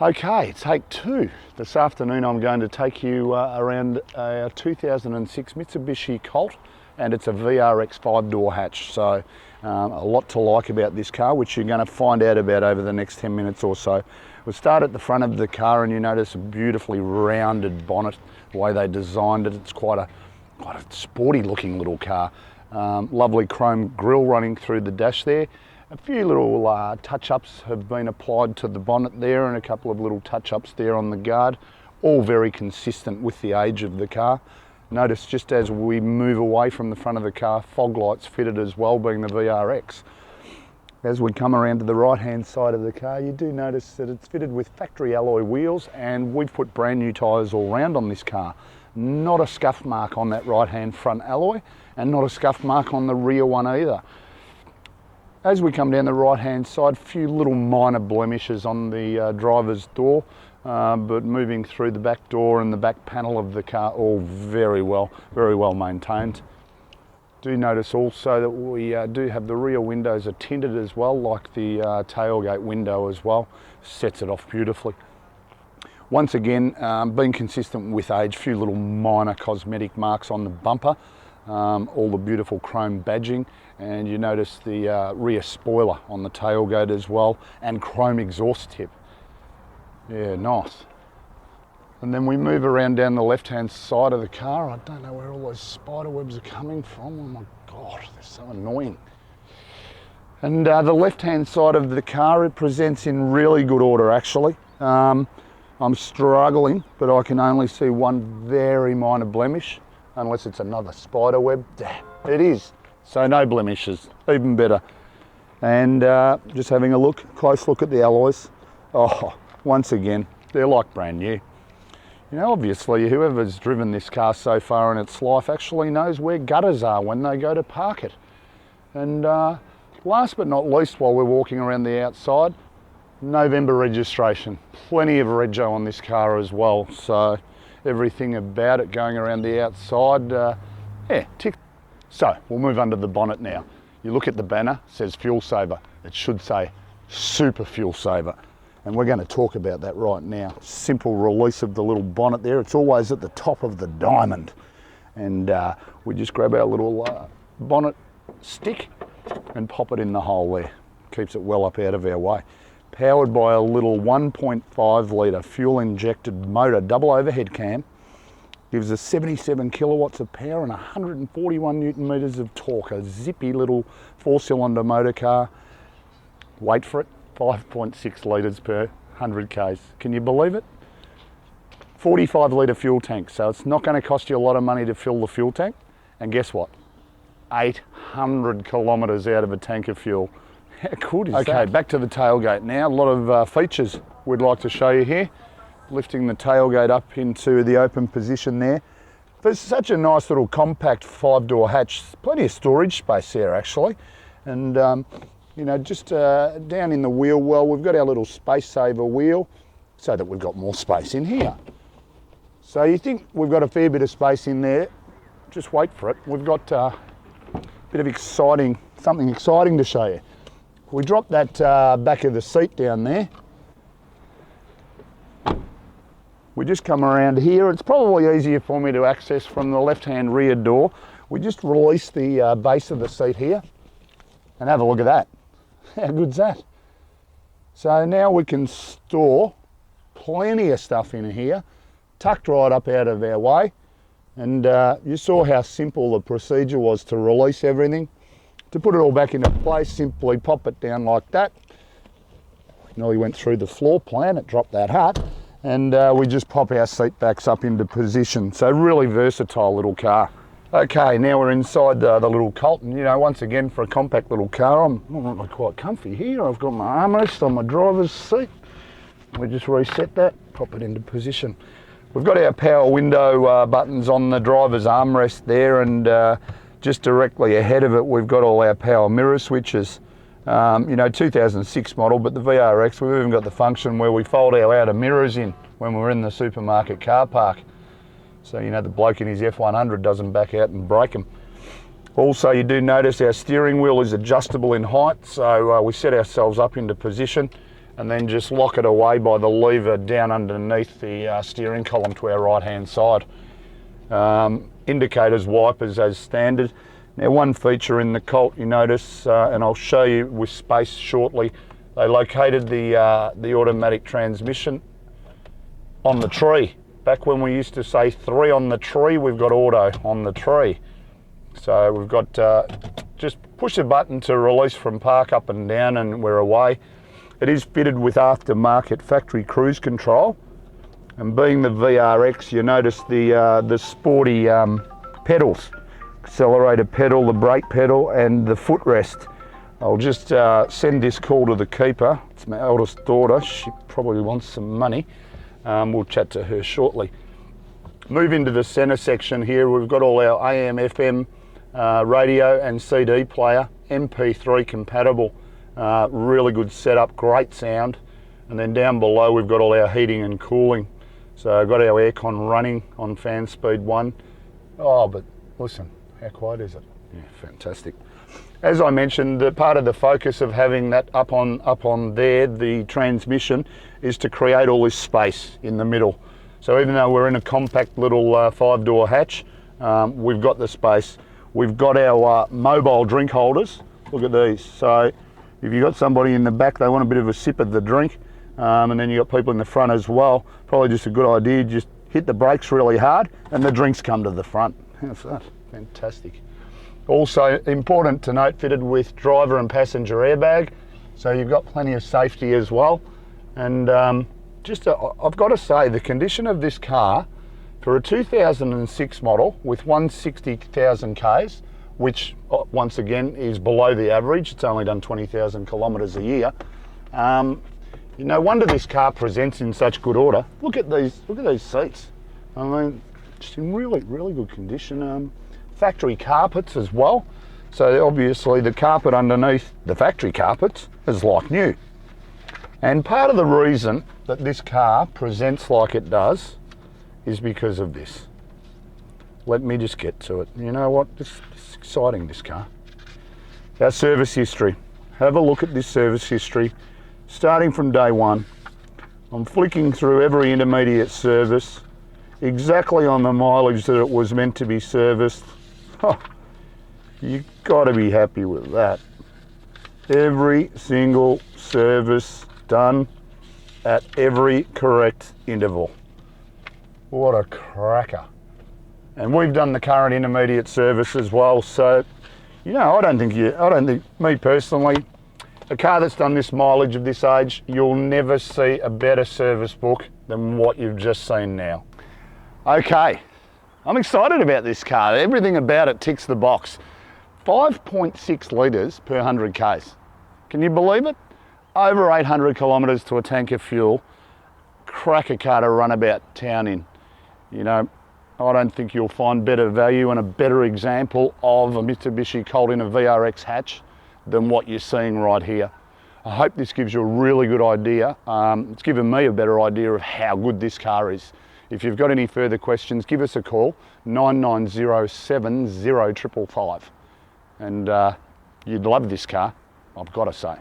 Okay, take two. This afternoon I'm going to take you around a 2006 Mitsubishi Colt, and it's a VRX 5-door hatch. So a lot to like about this car, which you're going to find out about over the next 10 minutes or so. We'll start at the front of the car, and you notice a beautifully rounded bonnet. The way they designed it, it's quite a sporty looking little car. Lovely chrome grille running through the dash there. A few little touch-ups have been applied to the bonnet there, and a couple of little touch-ups there on the guard, all very consistent with the age of the car. Notice just as we move away from the front of the car, fog lights fitted as well, being the VRX. As we come around to the right-hand side of the car, you do notice that it's fitted with factory alloy wheels, and we've put brand new tyres all round on this car. Not a scuff mark on that right-hand front alloy, and not a scuff mark on the rear one either. As we come down the right-hand side, a few little minor blemishes on the driver's door, but moving through the back door and the back panel of the car, all very well maintained. Do notice also that we do have the rear windows are tinted as well, like the tailgate window as well. Sets it off beautifully. Once again, being consistent with age, few little minor cosmetic marks on the bumper. All the beautiful chrome badging, and you notice the rear spoiler on the tailgate as well, and chrome exhaust tip. Yeah, nice. And then we move around down the left-hand side of the car. I don't know where all those spider webs are coming from. Oh my God, they're so annoying. And the left-hand side of the car, it presents in really good order actually. I'm struggling, but I can only see one very minor blemish. Unless it's another spider web. Damn, it is. So no blemishes, even better. And just having a close look at the alloys. Oh, once again, they're like brand new. You know, obviously whoever's driven this car so far in its life actually knows where gutters are when they go to park it. And last but not least, while we're walking around the outside, November registration. Plenty of rego on this car as well. So everything about it going around the outside, yeah, tick. So we'll move under the bonnet now. You look at the banner, it says fuel saver. It should say super fuel saver. And we're going to talk about that right now. Simple release of the little bonnet there. It's always at the top of the diamond. And we just grab our little bonnet stick and pop it in the hole there. Keeps it well up out of our way. Powered by a little 1.5 litre fuel injected motor, double overhead cam. Gives us 77 kilowatts of power and 141 newton meters of torque. A zippy little 4-cylinder motor car. Wait for it, 5.6 litres per 100 k's. Can you believe it? 45 litre fuel tank, so it's not going to cost you a lot of money to fill the fuel tank. And guess what? 800 kilometres out of a tank of fuel. How good is that? Okay, back to the tailgate now. A lot of features we'd like to show you here. Lifting the tailgate up into the open position there. For such a nice little compact 5-door hatch, plenty of storage space there actually. And you know, just down in the wheel well, we've got our little space saver wheel so that we've got more space in here. So you think we've got a fair bit of space in there, just wait for it. We've got a bit of something exciting to show you. We drop that back of the seat down there. We just come around here. It's probably easier for me to access from the left-hand rear door. We just release the base of the seat here and have a look at that. How good's that? So now we can store plenty of stuff in here, tucked right up out of our way. And you saw how simple the procedure was to release everything. To put it all back into place, simply pop it down like that. Nearly went through the floor plan, it dropped that hut. And we just pop our seat backs up into position. So really versatile little car. Okay, now we're inside the little Colt, and you know, once again, for a compact little car, I'm quite comfy here. I've got my armrest on my driver's seat. We just reset that, pop it into position. We've got our power window buttons on the driver's armrest there, and just directly ahead of it, we've got all our power mirror switches. You know, 2006 model, but the VRX, we've even got the function where we fold our outer mirrors in when we're in the supermarket car park. So, you know, the bloke in his F100 doesn't back out and break them. Also, you do notice our steering wheel is adjustable in height, so we set ourselves up into position. and then just lock it away by the lever down underneath the steering column to our right hand side. Indicators, wipers as standard. Now, one feature in the Colt you notice, and I'll show you with space shortly, they located the automatic transmission on the tree. Back when we used to say 3 on the tree, we've got auto on the tree. So we've got, just push a button to release from park up and down and we're away. It is fitted with aftermarket factory cruise control. And being the VRX, you notice the sporty pedals. Accelerator pedal, the brake pedal and the footrest. I'll just send this call to the keeper. It's my eldest daughter. She probably wants some money. We'll chat to her shortly. Move into the center section here. We've got all our AM, FM radio and CD player, MP3 compatible. Really good setup, great sound. And then down below we've got all our heating and cooling. So I've got our aircon running on fan speed 1. Oh, but listen, how quiet is it? Yeah, fantastic. As I mentioned, the part of the focus of having that up on there, the transmission, is to create all this space in the middle. So even though we're in a compact little 5-door hatch, we've got the space. We've got our mobile drink holders. Look at these. So if you've got somebody in the back, they want a bit of a sip of the drink, and then you've got people in the front as well, probably just a good idea, just hit the brakes really hard and the drinks come to the front. How's that? Fantastic. Also important to note, fitted with driver and passenger airbag, so you've got plenty of safety as well. And I've got to say, the condition of this car for a 2006 model with 160,000 Ks, which once again is below the average, it's only done 20,000 kilometres a year. No wonder this car presents in such good order. Look at these seats. I mean, just in really, really good condition. Factory carpets as well. So obviously the carpet underneath the factory carpets is like new. And part of the reason that this car presents like it does is because of this. Let me just get to it. You know what? This is exciting, this car. Our service history. Have a look at this service history. Starting from day one, I'm flicking through every intermediate service, exactly on the mileage that it was meant to be serviced. Oh, you've got to be happy with that. Every single service done at every correct interval. What a cracker. And we've done the current intermediate service as well, so I don't think me personally, a car that's done this mileage of this age, you'll never see a better service book than what you've just seen now. Okay, I'm excited about this car. Everything about it ticks the box. 5.6 litres per 100 Ks. Can you believe it? Over 800 kilometres to a tank of fuel. Cracker car to run about town in. I don't think you'll find better value and a better example of a Mitsubishi Colt in a VRX hatch than what you're seeing right here. I hope this gives you a really good idea. It's given me a better idea of how good this car is. If you've got any further questions, give us a call, 9907 0555. And you'd love this car, I've got to say.